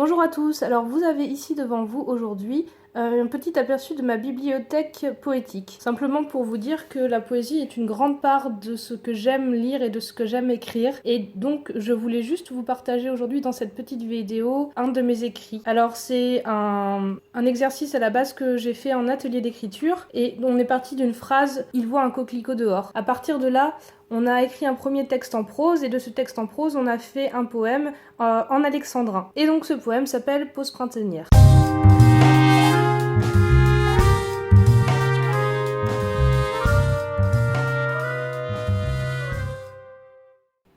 Bonjour à tous, alors vous avez ici devant vous aujourd'hui un petit aperçu de ma bibliothèque poétique. Simplement pour vous dire que la poésie est une grande part de ce que j'aime lire et de ce que j'aime écrire. Et donc je voulais juste vous partager aujourd'hui dans cette petite vidéo un de mes écrits. Alors c'est un exercice à la base que j'ai fait en atelier d'écriture et on est parti d'une phrase « Il voit un coquelicot dehors ». À partir de là, on a écrit un premier texte en prose et de ce texte en prose, on a fait un poème en alexandrin. Et donc ce poème s'appelle Pause printanière.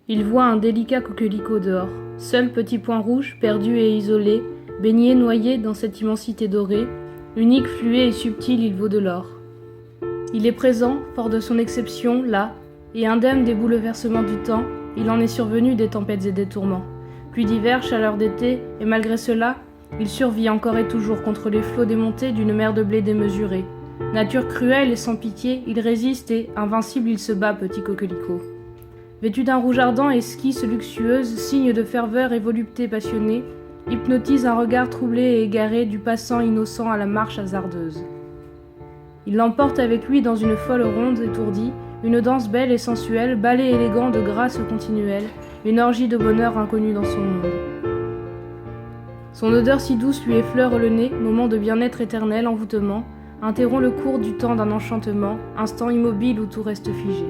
Il voit un délicat coquelicot dehors, seul petit point rouge, perdu et isolé, baigné, noyé dans cette immensité dorée, unique, fluet et subtil, il vaut de l'or. Il est présent, fort de son exception, là, et indemne des bouleversements du temps, il en est survenu des tempêtes et des tourments. Pluie d'hiver, chaleur d'été, et malgré cela, il survit encore et toujours contre les flots démontés d'une mer de blé démesurée. Nature cruelle et sans pitié, il résiste et, invincible, il se bat, petit coquelicot. Vêtu d'un rouge ardent, esquisse luxueuse, signe de ferveur et volupté passionnée, hypnotise un regard troublé et égaré du passant innocent à la marche hasardeuse. Il l'emporte avec lui dans une folle ronde étourdie, une danse belle et sensuelle, ballet élégant de grâce continuelle, une orgie de bonheur inconnu dans son monde. Son odeur si douce lui effleure le nez, moment de bien-être éternel, envoûtement, interrompt le cours du temps d'un enchantement, instant immobile où tout reste figé.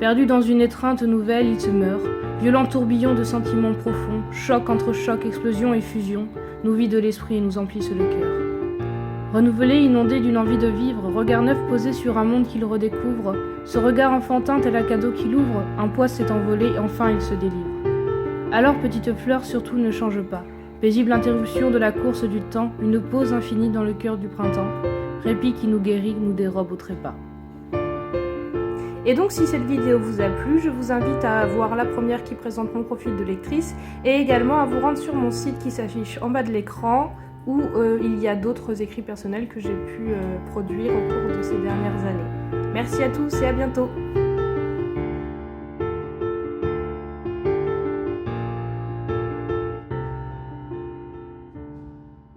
Perdu dans une étreinte nouvelle, il se meurt, violent tourbillon de sentiments profonds, choc entre choc, explosion et fusion, nous vide l'esprit et nous emplissent le cœur. Renouvelé, inondé d'une envie de vivre, regard neuf posé sur un monde qu'il redécouvre, ce regard enfantin tel un cadeau qu'il ouvre, un poids s'est envolé et enfin il se délivre. Alors, petite fleur, surtout ne change pas. Paisible interruption de la course du temps, une pause infinie dans le cœur du printemps, répit qui nous guérit, nous dérobe au trépas. Et donc si cette vidéo vous a plu, je vous invite à voir la première qui présente mon profil de lectrice et également à vous rendre sur mon site qui s'affiche en bas de l'écran où il y a d'autres écrits personnels que j'ai pu produire au cours de ces dernières années. Merci à tous et à bientôt!